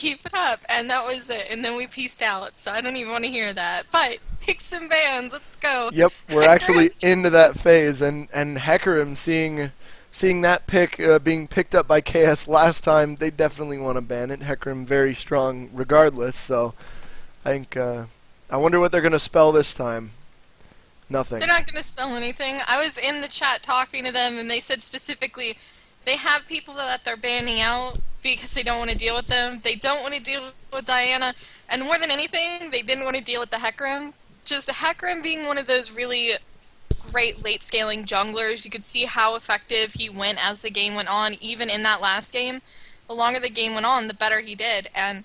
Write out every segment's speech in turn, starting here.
keep it up, and that was it. And then we pieced out, so I don't even want to hear that. But picks and bans, let's go. Yep, we're Hecarim actually into gets that phase, and Hecarim seeing that pick being picked up by KS last time, they definitely want to ban it. Hecarim very strong regardless, so I think I wonder what they're gonna spell this time. They're Nothing. not going to spell anything. I was in the chat talking to them, and they said specifically they have people that they're banning out because they don't want to deal with them. They don't want to deal with Diana, and more than anything, they didn't want to deal with the Hecarim. Just Hecarim being one of those really great late scaling junglers. You could see how effective he went as the game went on, even in that last game. The longer the game went on, the better he did, and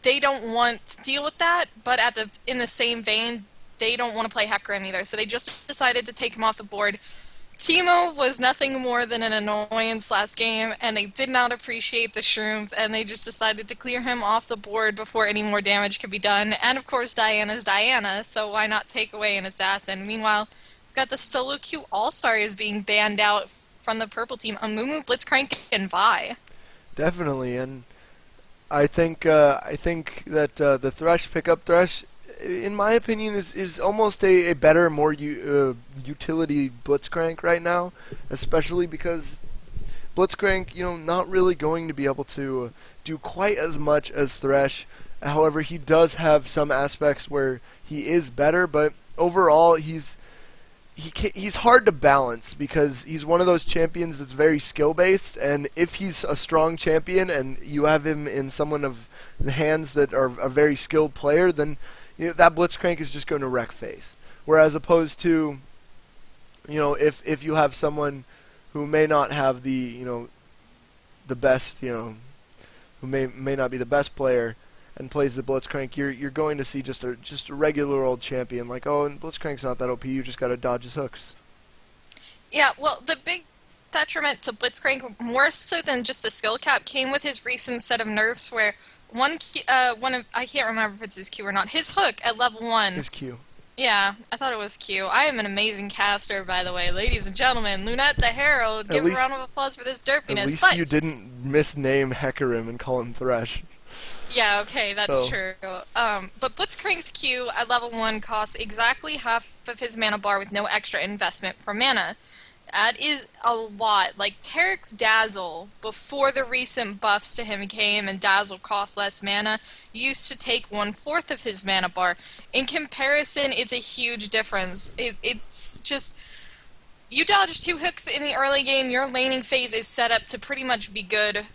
they don't want to deal with that, but in the same vein, they don't want to play Hecarim either, so they just decided to take him off the board. Teemo was nothing more than an annoyance last game, and they did not appreciate the shrooms, and they just decided to clear him off the board before any more damage could be done. And of course, Diana's Diana, so why not take away an assassin? Meanwhile, we've got the solo queue all-stars being banned out from the purple team, Amumu, Blitzcrank, and Vi. Definitely, and I think that the Thresh pickup Thresh, in my opinion, is almost a better, more utility Blitzcrank right now, especially because Blitzcrank, not really going to be able to do quite as much as Thresh. However, he does have some aspects where he is better, but overall he's hard to balance because he's one of those champions that's very skill based, and if he's a strong champion and you have him in someone of the hands that are a very skilled player, then that Blitzcrank is just going to wreck face. Whereas opposed to, if you have someone who may not have the best, who may not be the best player and plays the Blitzcrank, you're going to see just a regular old champion like, oh, and Blitzcrank's not that OP, you just got to dodge his hooks. Yeah, well, the big detriment to Blitzcrank, more so than just the skill cap, came with his recent set of nerfs where I can't remember if it's his Q or not, his hook at level 1. His Q. Yeah, I thought it was Q. I am an amazing caster, by the way. Ladies and gentlemen, Lunet the Herald, give a round of applause for this derpiness. At least you didn't misname Hecarim and call him Thresh. Yeah, okay, that's true. But Blitzcrank's Q at level 1 costs exactly half of his mana bar with no extra investment for mana. That is a lot. Like, Tarek's Dazzle, before the recent buffs to him came and Dazzle cost less mana, used to take 1/4 of his mana bar. In comparison, it's a huge difference. It's just, you dodge 2 hooks in the early game, your laning phase is set up to pretty much be good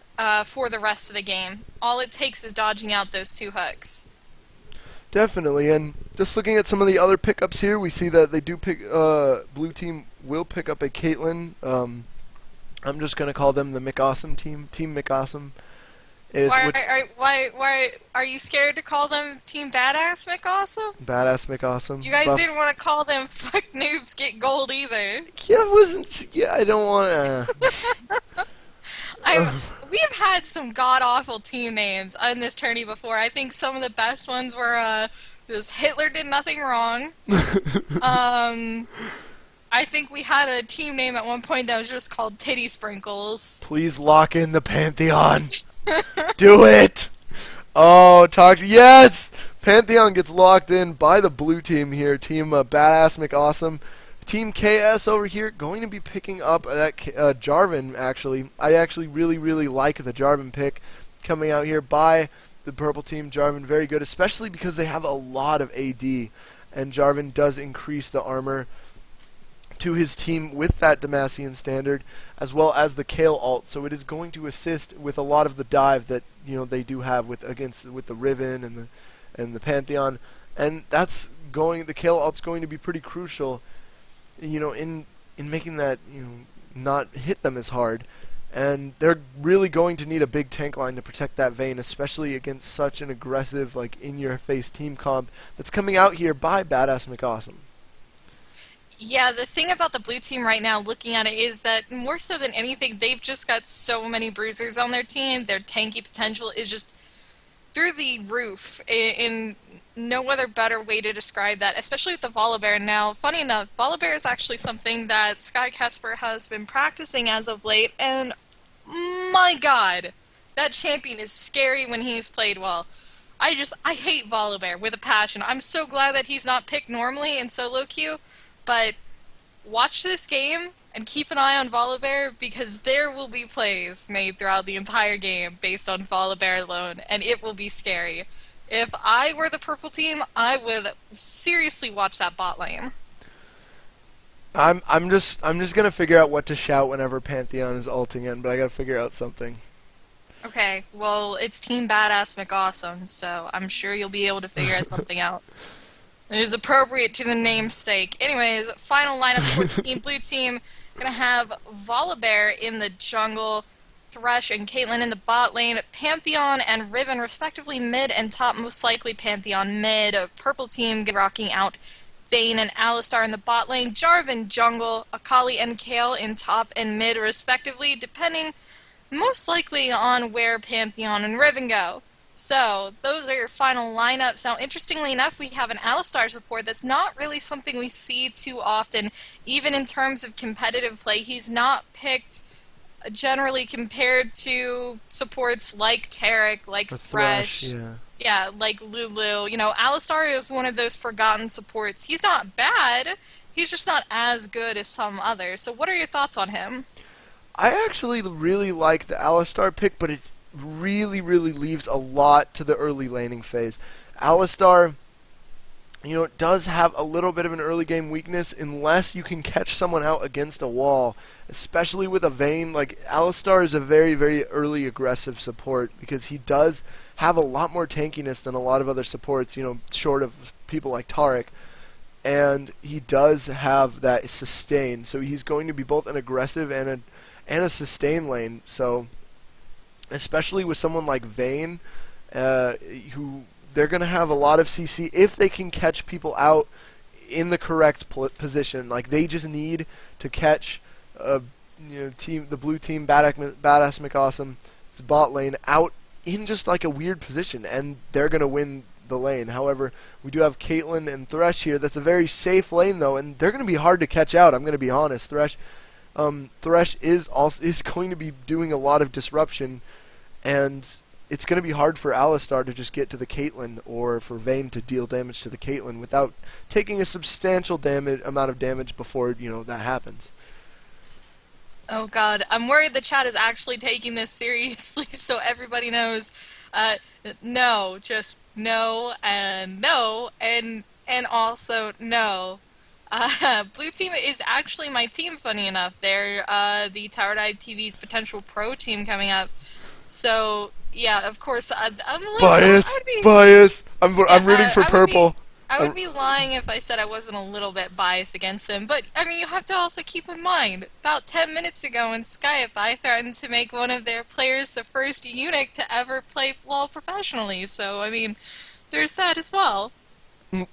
for the rest of the game. All it takes is dodging out those 2 hooks. Definitely, and just looking at some of the other pickups here, we see that they do pick, blue team will pick up a Caitlyn. I'm just going to call them the McAwesome team, Team McAwesome. Why are you scared to call them Team Badass McAwesome? Badass McAwesome. You guys didn't want to call them Fuck Noobs Get Gold either. Yeah, I don't want to. We've had some god-awful team names on this tourney before. I think some of the best ones were, just Hitler did nothing wrong. I think we had a team name at one point that was just called Titty Sprinkles. Please lock in the Pantheon. Do it! Oh, Toxic. Yes! Pantheon gets locked in by the blue team here. Team Badass McAwesome. Team KS over here going to be picking up that Jarvan, actually. I actually really like the Jarvan pick coming out here by the purple team. Jarvan very good, especially because they have a lot of AD, and Jarvan does increase the armor to his team with that Demacian standard, as well as the Kale ult, so it is going to assist with a lot of the dive that they do have with the Riven and the Pantheon, and the Kale ult's going to be pretty crucial, in making that not hit them as hard, and they're really going to need a big tank line to protect that Vayne, especially against such an aggressive, like, in-your-face team comp that's coming out here by Badass McAwesome. Yeah, the thing about the blue team right now, looking at it, is that more so than anything, they've just got so many bruisers on their team. Their tanky potential is just through the roof, in no other better way to describe that, especially with the Volibear. Now, funny enough, Volibear is actually something that Sky Casper has been practicing as of late, and my god, That champion is scary when he's played well. I hate Volibear with a passion. I'm so glad that he's not picked normally in solo queue, but watch this game and keep an eye on Volibear because there will be plays made throughout the entire game based on Volibear alone, and it will be scary. If I were the purple team, I would seriously watch that bot lane. I'm just gonna figure out what to shout whenever Pantheon is ulting in, but I gotta figure out something. Okay, well, it's Team Badass McAwesome, so I'm sure you'll be able to figure something out. It is appropriate to the namesake. Anyways, final lineup for the Team Blue team. Gonna have Volibear in the jungle, Thresh and Caitlyn in the bot lane, Pantheon and Riven respectively mid and top, most likely Pantheon mid. Purple team rocking out Vayne and Alistar in the bot lane, Jarvan jungle, Akali and Kayle in top and mid respectively, depending most likely on where Pantheon and Riven go. So, those are your final lineups. Now, interestingly enough, we have an Alistar support that's not really something we see too often, even in terms of competitive play. He's not picked generally compared to supports like Taric, like Thresh, yeah, like Lulu. You know, Alistar is one of those forgotten supports. He's not bad, he's just not as good as some others. So what are your thoughts on him? I actually really like the Alistar pick, but it really leaves a lot to the early laning phase. Alistar, does have a little bit of an early game weakness unless you can catch someone out against a wall, especially with a Vayne. Like, Alistar is a very early aggressive support because he does have a lot more tankiness than a lot of other supports, short of people like Taric. And he does have that sustain, so he's going to be both an aggressive and a sustain lane. So, especially with someone like Vayne, who they're going to have a lot of CC if they can catch people out in the correct position. Like, they just need to catch the blue team Badass McAwesome's bot lane out in just like a weird position, and they're going to win the lane. However, we do have Caitlyn and Thresh here. That's a very safe lane though, and they're going to be hard to catch out. I'm going to be honest. Thresh is going to be doing a lot of disruption, and it's going to be hard for Alistar to just get to the Caitlyn or for Vayne to deal damage to the Caitlyn without taking a substantial amount of damage before that happens. Oh god, I'm worried the chat is actually taking this seriously, so everybody knows. No, just no, and also no. Blue team is actually my team, funny enough. They're the TowerDiveTV's potential pro team coming up. So, yeah, of course, I'm bias. I'm rooting for purple. I would be lying if I said I wasn't a little bit biased against them, but, I mean, you have to also keep in mind, about 10 minutes ago in Skype, threatened to make one of their players the first eunuch to ever play LoL professionally, so, I mean, there's that as well. Didn't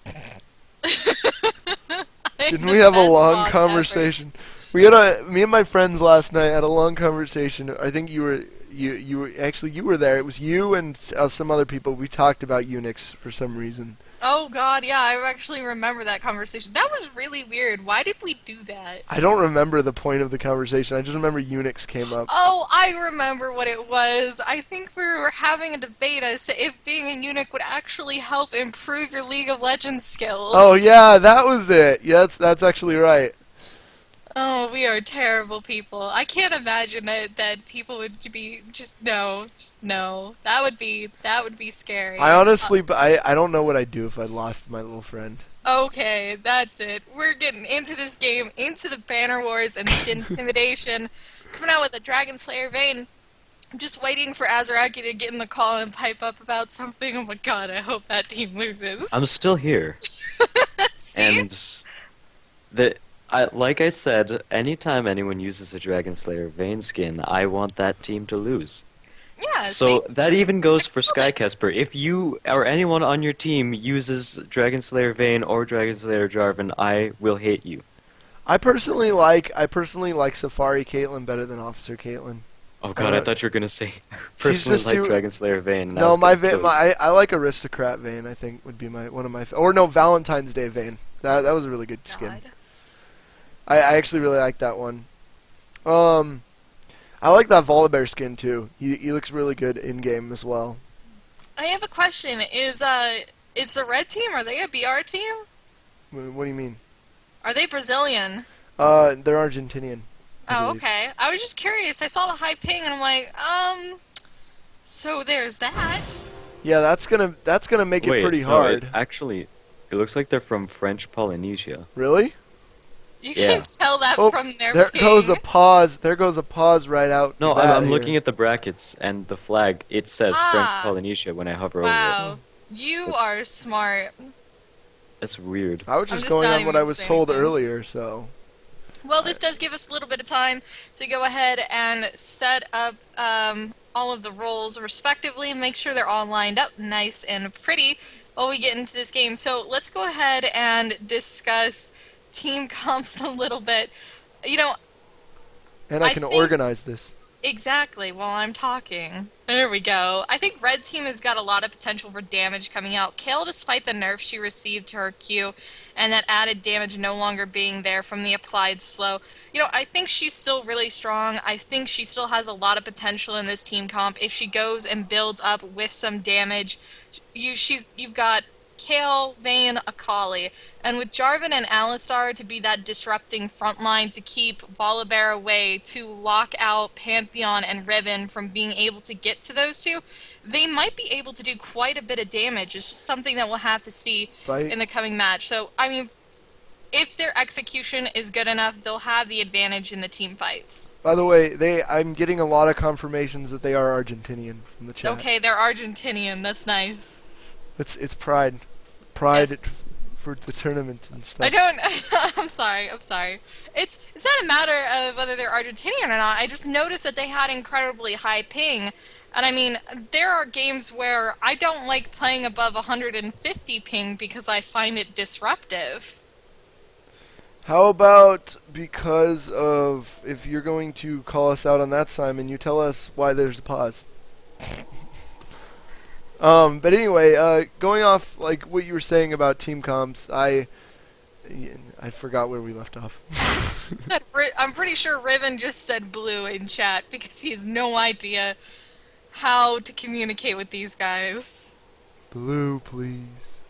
we have a long conversation? Me and my friends last night had a long conversation. I think you were there. It was you and some other people. We talked about eunuchs for some reason. Oh god, yeah, I actually remember that conversation. That was really weird. Why did we do that? I don't remember the point of the conversation. I just remember eunuchs came up. Oh, I remember what it was. I think we were having a debate as to if being a eunuch would actually help improve your League of Legends skills. Oh yeah, that was it. Yeah, that's actually right. Oh, we are terrible people. I can't imagine that people would be just no. That would be scary. I honestly, I don't know what I'd do if I lost my little friend. Okay, that's it. We're getting into this game, into the banner wars and skin intimidation. Coming out with a Dragon Slayer Vayne. I'm just waiting for Azaraki to get in the call and pipe up about something. Oh my god, I hope that team loses. I'm still here. And like I said, anytime anyone uses a Dragon Slayer Vayne skin, I want that team to lose. Yeah, so that even goes for Skycasper. If you or anyone on your team uses Dragon Slayer Vayne or Dragon Slayer Jarvan, I will hate you. I personally like Safari Caitlyn better than Officer Caitlyn. Oh god, I thought you were gonna say personally like Dragon Slayer Vayne. No, I like Aristocrat Vayne. I think would be one of my Valentine's Day Vayne. That was a really good skin. I actually really like that one. I like that Volibear skin too. He looks really good in game as well. I have a question. Is the red team, are they a BR team? What do you mean? Are they Brazilian? They're Argentinian. I Oh, believe. okay. I was just curious. I saw the high ping and I'm like, so there's that. Yeah, that's gonna make it Wait, pretty no, it hard. actually, it looks like they're from French Polynesia. Really? You can Yeah. tell that Oh, from their there ping. goes a pause. There goes a pause right out. No, the I'm, bat I'm here. looking at the brackets and the flag. It says French Ah, Polynesia when I hover over wow. it. You are smart. That's weird. I was I'm just just going not on what even I was saying told anything. earlier, so. Well, this does give us a little bit of time to go ahead and set up all of the roles respectively. Make sure they're all lined up nice and pretty while we get into this game. So let's go ahead and discuss team comps a little bit. You know, And I I can think organize this. exactly while I'm talking. There we go. I think red team has got a lot of potential for damage coming out. Kale, despite the nerf she received to her Q and that added damage no longer being there from the applied slow, you know, I think she's still really strong. I think she still has a lot of potential in this team comp. If she goes and builds up with some damage, you've got Kale, Vayne, Akali, and with Jarvan and Alistar to be that disrupting front line to keep Volibear away, to lock out Pantheon and Riven from being able to get to those two, they might be able to do quite a bit of damage. It's just something that we'll have to see Right? in the coming match. So, I mean, if their execution is good enough, they'll have the advantage in the team fights. By the way, I'm getting a lot of confirmations that they are Argentinian from the chat. Okay, they're Argentinian. That's nice. It's pride. Pride Yes. for the tournament and stuff. I don't. I'm sorry. I'm sorry. It's not a matter of whether they're Argentinian or not. I just noticed that they had incredibly high ping, and I mean, there are games where I don't like playing above 150 ping because I find it disruptive. How about because of if you're going to call us out on that, Simon, you tell us why there's a pause. But anyway, going off like what you were saying about team comps, I forgot where we left off. I'm pretty sure Riven just said blue in chat because he has no idea how to communicate with these guys. Blue, please.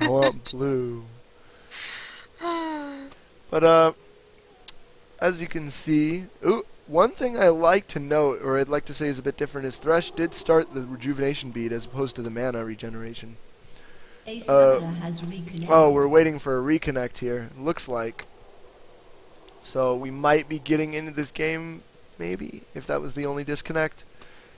I want blue. But as you can see, one thing I like to note, or I'd like to say is a bit different, is Thresh did start the rejuvenation bead as opposed to the mana regeneration. A summoner has reconnected. Oh, we're waiting for a reconnect here. Looks like. So we might be getting into this game, maybe, if that was the only disconnect.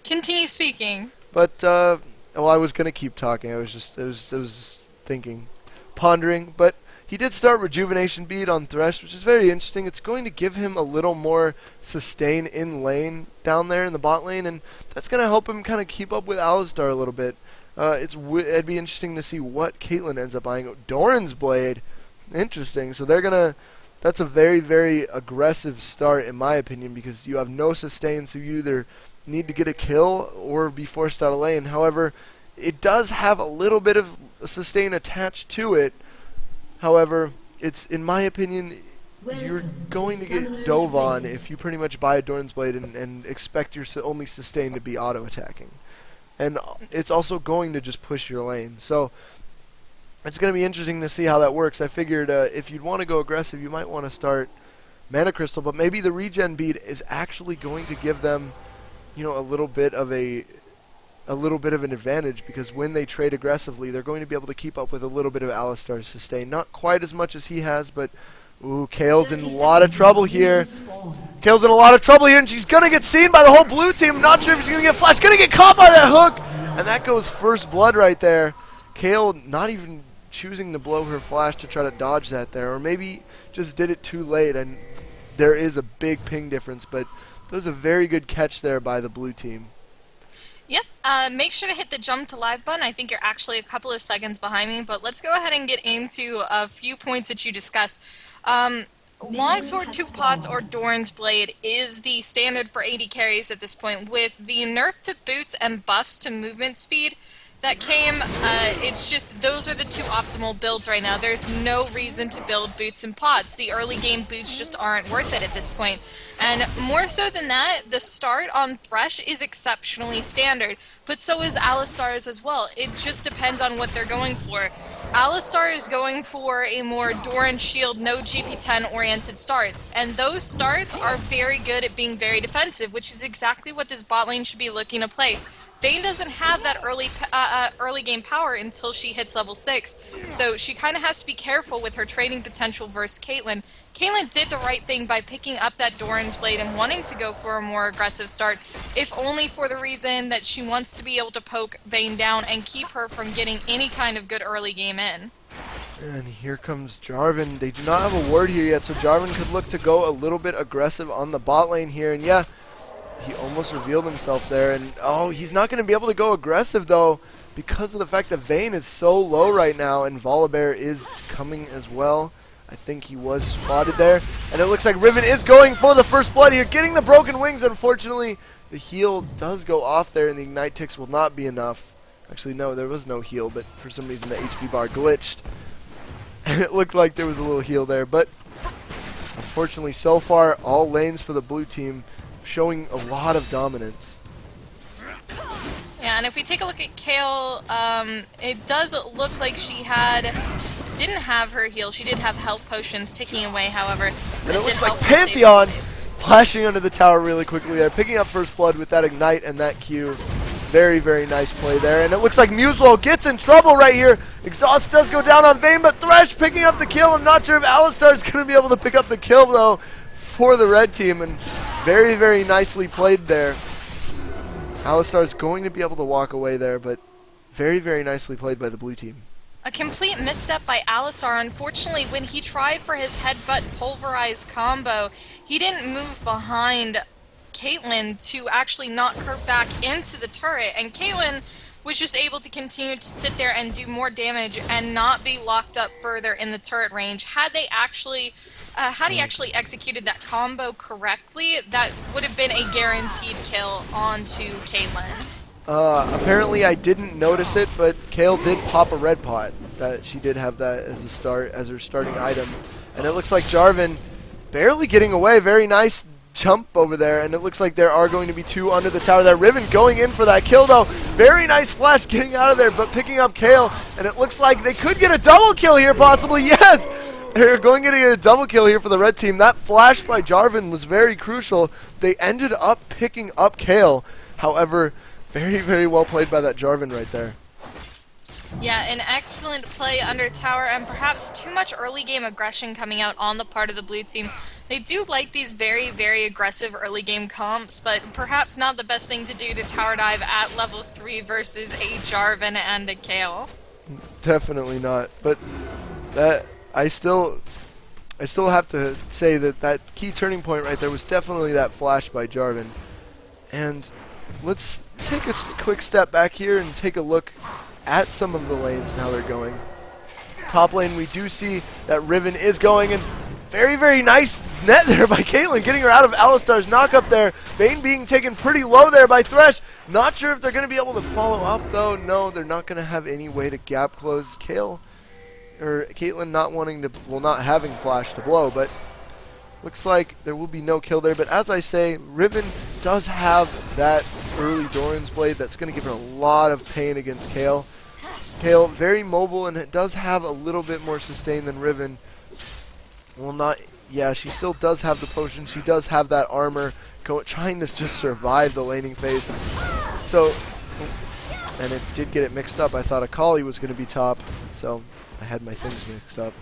Continue speaking. But well, I was gonna keep talking. I was thinking, pondering. But he did start rejuvenation bead on Thresh, which is very interesting. It's going to give him a little more sustain in lane down there in the bot lane, and that's gonna help him kind of keep up with Alistar a little bit. It'd be interesting to see what Caitlyn ends up buying. Doran's Blade, interesting. So they're gonna. That's a very, very aggressive start in my opinion because you have no sustain, so you either need to get a kill or be forced out of lane. However, it does have a little bit of sustain attached to it. However, it's in my opinion, you're going to get dove on if you pretty much buy a Doran's Blade and expect your only sustain to be auto attacking. And it's also going to just push your lane. So it's going to be interesting to see how that works. I figured if you'd want to go aggressive, you might want to start Mana Crystal, but maybe the regen bead is actually going to give them, you know, a little bit of an advantage because when they trade aggressively, they're going to be able to keep up with a little bit of Alistar's sustain. Not quite as much as he has, but ooh, Kale's in a lot of trouble here. Kale's in a lot of trouble here, and she's going to get seen by the whole blue team. I'm not sure if she's going to get flashed. Going to get caught by that hook, and that goes first blood right there. Kale not even choosing to blow her flash to try to dodge that there, or maybe just did it too late, and there is a big ping difference, but that was a very good catch there by the blue team. Yep. Make sure to hit the jump to live button. I think you're actually a couple of seconds behind me, but let's go ahead and get into a few points that you discussed. Longsword, Two Pots, or Doran's Blade is the standard for AD carries at this point. With the nerf to boots and buffs to movement speed, that came. It's just those are the two optimal builds right now. There's no reason to build boots and pots. The early game boots just aren't worth it at this point. And more so than that, the start on Thresh is exceptionally standard, but so is Alistar's as well. It just depends on what they're going for. Alistar is going for a more Doran Shield, no GP10 oriented start, and those starts are very good at being very defensive, which is exactly what this bot lane should be looking to play. Vayne doesn't have that early game power until she hits level 6, so she kind of has to be careful with her trading potential versus Caitlyn. Caitlyn did the right thing by picking up that Doran's Blade and wanting to go for a more aggressive start, if only for the reason that she wants to be able to poke Vayne down and keep her from getting any kind of good early game in. And here comes Jarvan. They do not have a ward here yet, so Jarvan could look to go a little bit aggressive on the bot lane here, and yeah, he almost revealed himself there, and oh, he's not going to be able to go aggressive though because of the fact that Vayne is so low right now, and Volibear is coming as well. I think he was spotted there, and it looks like Riven is going for the first blood here, getting the broken wings. Unfortunately, the heal does go off there, and the Ignite ticks will not be enough. Actually, no, there was no heal, but for some reason the HP bar glitched, and it looked like there was a little heal there, but unfortunately, so far, all lanes for the blue team showing a lot of dominance. Yeah, and if we take a look at Kayle, it does look like she didn't have her heal. She did have health potions ticking away, however. And it looks like Pantheon flashing under the tower really quickly there, picking up first blood with that Ignite and that Q. Very, very nice play there. And it looks like Musewell gets in trouble right here. Exhaust does go down on Vayne, but Thresh picking up the kill. I'm not sure if Alistar is going to be able to pick up the kill, though, for the red team. And very, very nicely played there. Alistar is going to be able to walk away there, but very, very nicely played by the blue team. A complete misstep by Alistar. Unfortunately, when he tried for his headbutt pulverize combo, he didn't move behind Caitlyn to actually knock her back into the turret, and Caitlyn was just able to continue to sit there and do more damage and not be locked up further in the turret range. Had he actually executed that combo correctly, that would have been a guaranteed kill onto Caitlyn. Apparently I didn't notice it, but Kayle did pop a red pot. That she did have that as her starting item. And it looks like Jarvan barely getting away. Very nice jump over there, and it looks like there are going to be two under the tower. That Riven going in for that kill though. Very nice flash getting out of there, but picking up Kayle, and it looks like they could get a double kill here possibly. Yes! They're going to get a double kill here for the red team. That flash by Jarvan was very crucial. They ended up picking up Kayle. However, very, very well played by that Jarvan right there. Yeah, an excellent play under tower, and perhaps too much early game aggression coming out on the part of the blue team. They do like these very, very aggressive early game comps, but perhaps not the best thing to do to tower dive at level 3 versus a Jarvan and a Kayle. Definitely not. But that I still have to say that key turning point right there was definitely that flash by Jarvan. And let's take a quick step back here and take a look at some of the lanes and how they're going. Top lane, we do see that Riven is going, and very, very nice net there by Caitlyn, getting her out of Alistar's knockup there. Vayne being taken pretty low there by Thresh. Not sure if they're going to be able to follow up, though. No, they're not going to have any way to gap close. Caitlyn not having flash to blow, but looks like there will be no kill there. But as I say, Riven does have that early Doran's Blade that's going to give her a lot of pain against Kayle. Kayle, very mobile, and it does have a little bit more sustain than Riven. Well, not... Yeah, she still does have the potion. She does have that armor, trying to just survive the laning phase. So, and it did get it mixed up. I thought Akali was going to be top, so I had my things mixed up.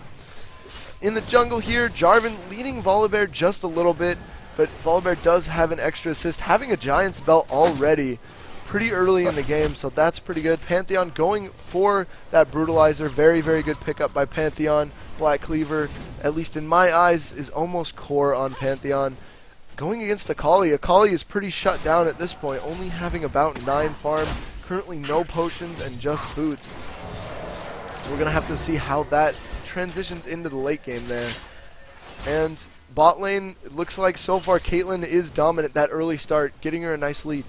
In the jungle here, Jarvan leading Volibear just a little bit, but Volibear does have an extra assist, having a Giant's Belt already pretty early in the game, so that's pretty good. Pantheon going for that Brutalizer. Very, very good pickup by Pantheon. Black Cleaver, at least in my eyes, is almost core on Pantheon. Going against Akali. Akali is pretty shut down at this point, only having about 9 farm, currently no potions and just boots. So we're going to have to see how that transitions into the late game there. And bot lane, it looks like so far Caitlyn is dominant that early start, getting her a nice lead.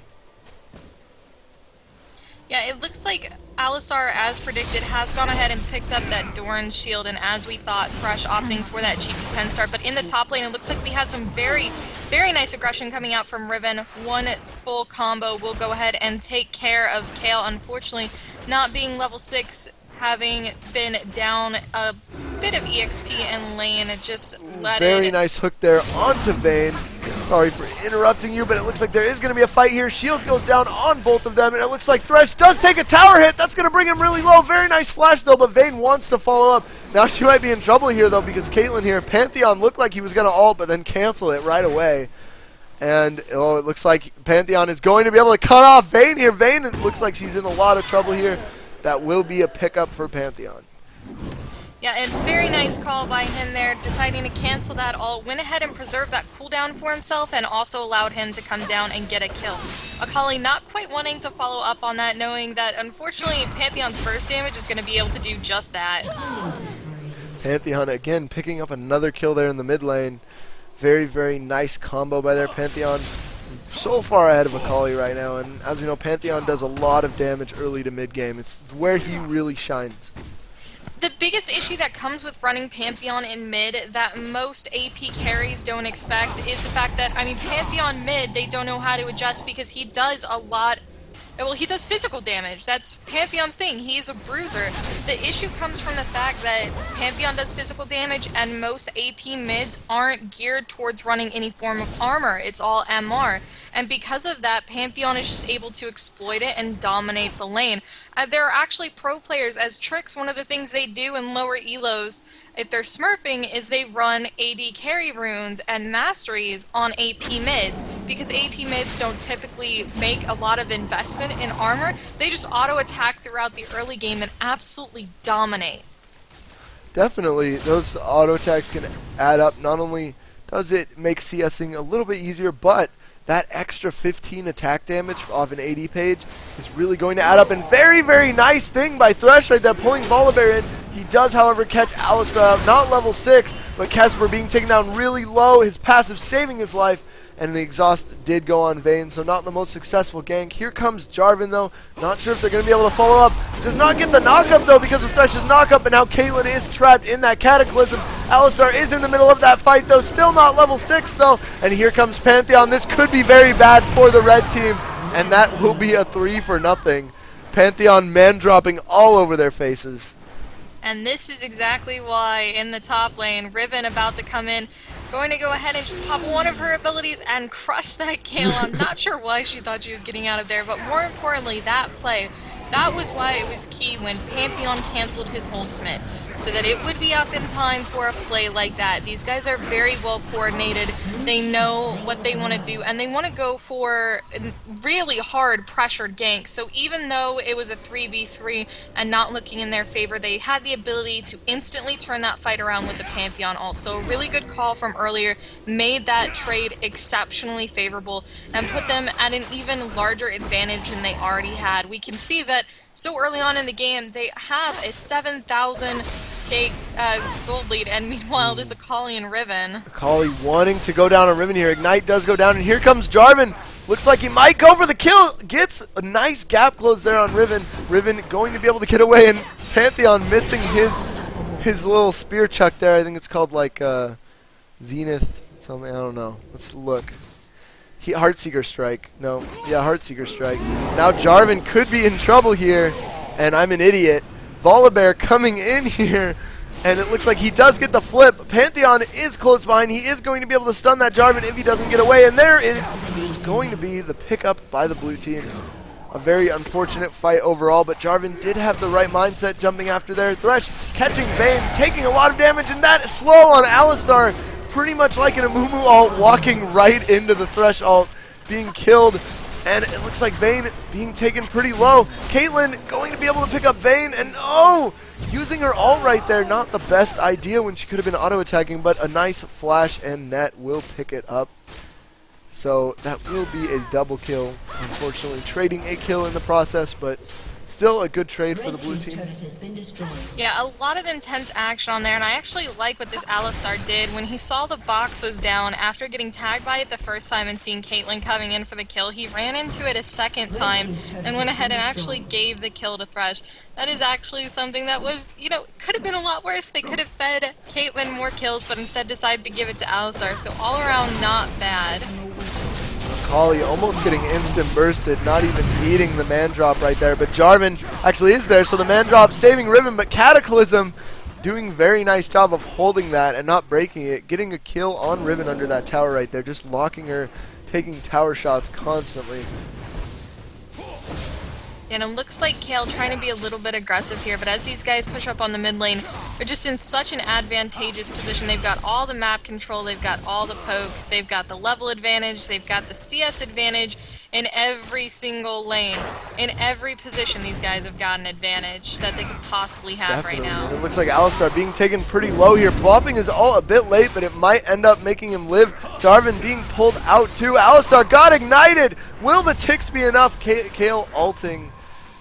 Yeah, it looks like Alistar, as predicted, has gone ahead and picked up that Doran's shield, and as we thought, Thresh opting for that GP10 star. But in the top lane, it looks like we have some very, very nice aggression coming out from Riven. One full combo will go ahead and take care of Kayle. Unfortunately, not being level 6, having been down a bit of EXP in lane, it just let Very it... nice hook there onto Vayne. Sorry for interrupting you, but it looks like there is going to be a fight here. Shield goes down on both of them, and it looks like Thresh does take a tower hit. That's going to bring him really low. Very nice flash, though, but Vayne wants to follow up. Now she might be in trouble here, though, because Caitlyn here, Pantheon looked like he was going to ult, but then cancel it right away. And it looks like Pantheon is going to be able to cut off Vayne here. Vayne, it looks like she's in a lot of trouble here. That will be a pickup for Pantheon. Yeah, and very nice call by him there, deciding to cancel that ult, went ahead and preserved that cooldown for himself, and also allowed him to come down and get a kill. Akali not quite wanting to follow up on that, knowing that unfortunately Pantheon's burst damage is going to be able to do just that. Pantheon again picking up another kill there in the mid lane. Very, very nice combo by their Pantheon. So far ahead of Akali right now, and as we know, Pantheon does a lot of damage early to mid game. It's where he really shines. The biggest issue that comes with running Pantheon in mid that most AP carries don't expect is the fact that, I mean, Pantheon mid, they don't know how to adjust because he does a lot. Well, he does physical damage. That's Pantheon's thing. He's a bruiser. The issue comes from the fact that Pantheon does physical damage and most AP mids aren't geared towards running any form of armor. It's all MR. And because of that, Pantheon is just able to exploit it and dominate the lane. There are actually pro players as tricks. One of the things they do in lower elos, if they're smurfing, is they run AD carry runes and masteries on AP mids. Because AP mids don't typically make a lot of investment in armor, they just auto-attack throughout the early game and absolutely dominate. Definitely, those auto attacks can add up. Not only does it make CSing a little bit easier, but that extra 15 attack damage off an AD page is really going to add up. And very, very nice thing by Thresh right there, pulling Volibear in. He does, however, catch Alistar out, not level 6, but Kesper being taken down really low, his passive saving his life, and the exhaust did go on Vayne, so not the most successful gank. Here comes Jarvan, though. Not sure if they're going to be able to follow up. Does not get the knockup, though, because of Thresh's knockup, and now Caitlyn is trapped in that Cataclysm. Alistar is in the middle of that fight, though. Still not level 6, though. And here comes Pantheon. This could be very bad for the red team, and that will be a 3-0. Pantheon man-dropping all over their faces. And this is exactly why in the top lane, Riven about to come in, going to go ahead and just pop one of her abilities and crush that Kayle. I'm not sure why she thought she was getting out of there, but more importantly, that play, that was why it was key when Pantheon canceled his ultimate, so that it would be up in time for a play like that. These guys are very well coordinated. They know what they want to do, and they want to go for really hard pressured ganks. So even though it was a 3v3 and not looking in their favor, they had the ability to instantly turn that fight around with the Pantheon ult. So a really good call from earlier made that trade exceptionally favorable and put them at an even larger advantage than they already had. We can see that so early on in the game, they have a 7,000 gold lead, and meanwhile, this Akali and Riven. Akali wanting to go down on Riven here. Ignite does go down, and here comes Jarvan. Looks like he might go for the kill. Gets a nice gap close there on Riven. Riven going to be able to get away, and Pantheon missing his little spear chuck there. I think it's called like Zenith something. I don't know. Let's look. Heartseeker Strike. No. Yeah, Heartseeker Strike. Now Jarvan could be in trouble here, and I'm an idiot. Volibear coming in here, and it looks like he does get the flip. Pantheon is close behind. He is going to be able to stun that Jarvan if he doesn't get away, and there is going to be the pickup by the blue team. A very unfortunate fight overall, but Jarvan did have the right mindset jumping after there. Thresh catching Vayne, taking a lot of damage, and that slow on Alistar. Pretty much like an Amumu ult, walking right into the Thresh ult, being killed, and it looks like Vayne being taken pretty low. Caitlyn going to be able to pick up Vayne, and oh, using her ult right there, not the best idea when she could have been auto-attacking, but a nice flash and net will pick it up. So that will be a double kill, unfortunately. Trading a kill in the process, but still a good trade for the Red blue team's team. turret has been destroyed. Yeah, a lot of intense action on there, and I actually like what this Alistar did. When he saw the box was down after getting tagged by it the first time and seeing Caitlyn coming in for the kill, he ran into it a second time and went ahead and actually gave the kill to Thresh. That is actually something that was, you know, could have been a lot worse. They could have fed Caitlyn more kills, but instead decided to give it to Alistar, so all around not bad. Kali almost getting instant bursted, not even needing the man drop right there. But Jarvan actually is there, so the man drop saving Riven, but Cataclysm doing very nice job of holding that and not breaking it, getting a kill on Riven under that tower right there, just locking her, taking tower shots constantly. And it looks like Kale trying to be a little bit aggressive here, but as these guys push up on the mid lane, they're just in such an advantageous position. They've got all the map control, they've got all the poke, they've got the level advantage, they've got the CS advantage in every single lane. In every position, these guys have got an advantage that they could possibly have right now. And it looks like Alistar being taken pretty low here. Plopping his ult a bit late, but it might end up making him live. Jarvan being pulled out too. Alistar got ignited. Will the ticks be enough? Kale ulting,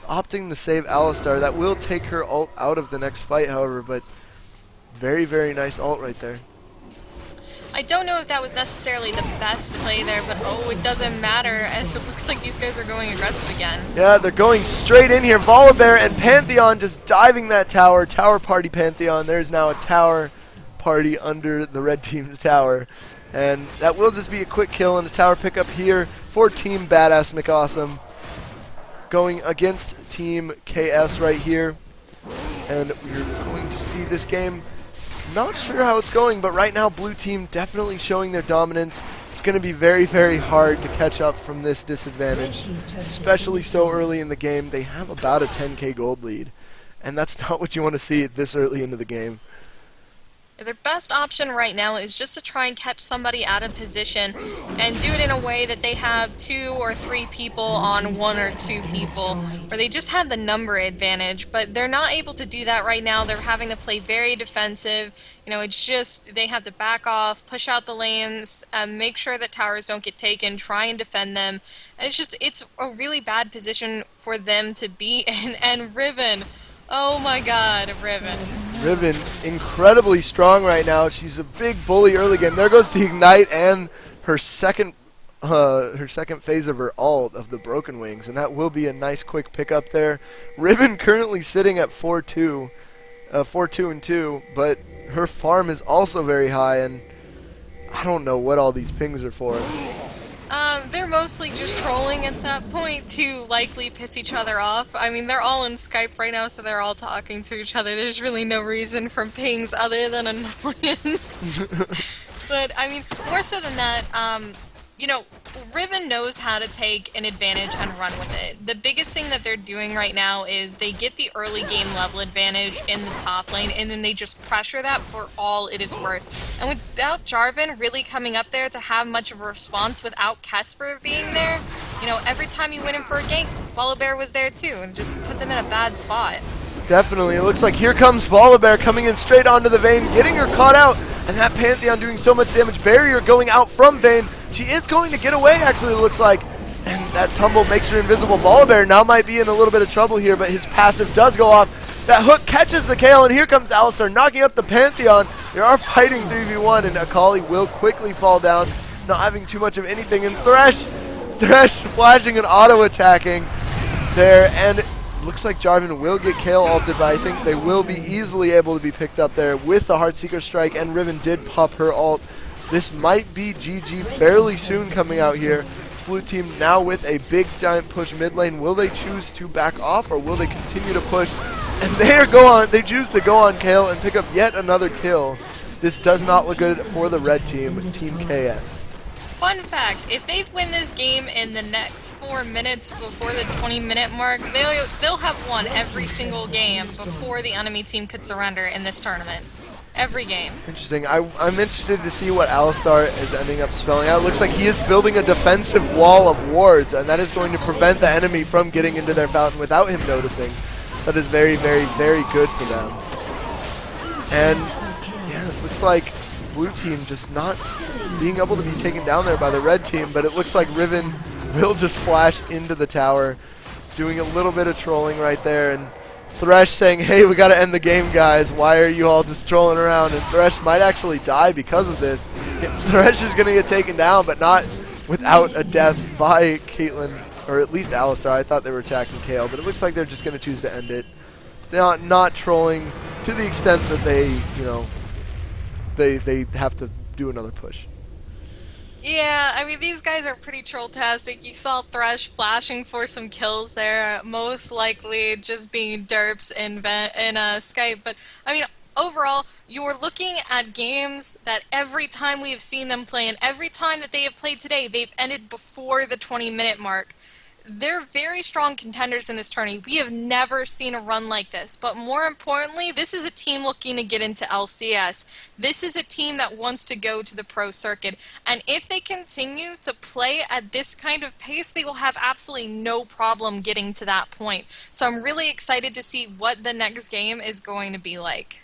opting to save Alistar. That will take her ult out of the next fight, however, but very, very nice ult right there. I don't know if that was necessarily the best play there, but oh, it doesn't matter as it looks like these guys are going aggressive again. Yeah, they're going straight in here. Volibear and Pantheon just diving that tower. Tower party Pantheon. There's now a tower party under the red team's tower. And that will just be a quick kill and a tower pickup here for Team Badass McAwesome. Going against Team KS right here. And we're going to see this game. Not sure how it's going, but right now blue team definitely showing their dominance. It's going to be very, very hard to catch up from this disadvantage, especially so early in the game. They have about a 10k gold lead, and that's not what you want to see this early into the game. Their best option right now is just to try and catch somebody out of position and do it in a way that they have 2 or 3 people on 1 or 2 people, where they just have the number advantage, but they're not able to do that right now. They're having to play very defensive. You know, it's just they have to back off, push out the lanes, make sure that towers don't get taken, try and defend them. And it's a really bad position for them to be in. And Riven, oh my god, Riven. Riven incredibly strong right now. She's a big bully early game. There goes the ignite and her second phase of her ult of the Broken Wings, and that will be a nice quick pickup there. Riven currently sitting at 4-2 and 2, but her farm is also very high, and I don't know what all these pings are for. They're mostly just trolling at that point to likely piss each other off. I mean, they're all in Skype right now, so they're all talking to each other. There's really no reason for pings other than annoyance. But, I mean, more so than that, you know, Riven knows how to take an advantage and run with it. The biggest thing that they're doing right now is they get the early game level advantage in the top lane, and then they just pressure that for all it is worth. And without Jarvan really coming up there to have much of a response, without Kesper being there, you know, every time you went in for a gank, Volibear was there too, and just put them in a bad spot. Definitely. It looks like here comes Volibear coming in straight onto the Vayne, getting her caught out, and that Pantheon doing so much damage. Barrier going out from Vayne. She is going to get away, actually, it looks like. And that tumble makes her invisible. Volibear now might be in a little bit of trouble here, but his passive does go off. That hook catches the Kale, and here comes Alistar knocking up the Pantheon. They are fighting 3v1, and Akali will quickly fall down, not having too much of anything. And Thresh flashing and auto-attacking there, and looks like Jarvan will get Kale ulted, but I think they will be easily able to be picked up there with the Heartseeker strike, and Riven did pop her ult. This might be GG fairly soon coming out here. Blue team now with a big giant push mid lane. Will they choose to back off, or will they continue to push? And they choose to go on Kale and pick up yet another kill. This does not look good for the red team, Team KS. Fun fact, if they win this game in the next 4 minutes before the 20-minute mark, they'll have won every single game before the enemy team could surrender in this tournament. Every game. Interesting. I'm interested to see what Alistar is ending up spelling out. It looks like he is building a defensive wall of wards, and that is going to prevent the enemy from getting into their fountain without him noticing. That is very, very, very good for them. And yeah, it looks like blue team just not being able to be taken down there by the red team, but it looks like Riven will just flash into the tower. doing a little bit of trolling right there, and Thresh saying, hey, we got to end the game, guys. Why are you all just trolling around? And Thresh might actually die because of this. Thresh is going to get taken down, but not without a death by Caitlyn, or at least Alistar. I thought they were attacking Kayle, but it looks like they're just going to choose to end it. They're not trolling to the extent that they, you know, they have to do another push. Yeah, I mean, these guys are pretty troll-tastic. You saw Thresh flashing for some kills there, most likely just being derps in Skype. But, I mean, overall, you're looking at games that every time we have seen them play, and every time that they have played today, they've ended before the 20-minute mark. They're very strong contenders in this tourney. We have never seen a run like this. But more importantly, this is a team looking to get into LCS. This is a team that wants to go to the pro circuit. And if they continue to play at this kind of pace, they will have absolutely no problem getting to that point. So I'm really excited to see what the next game is going to be like.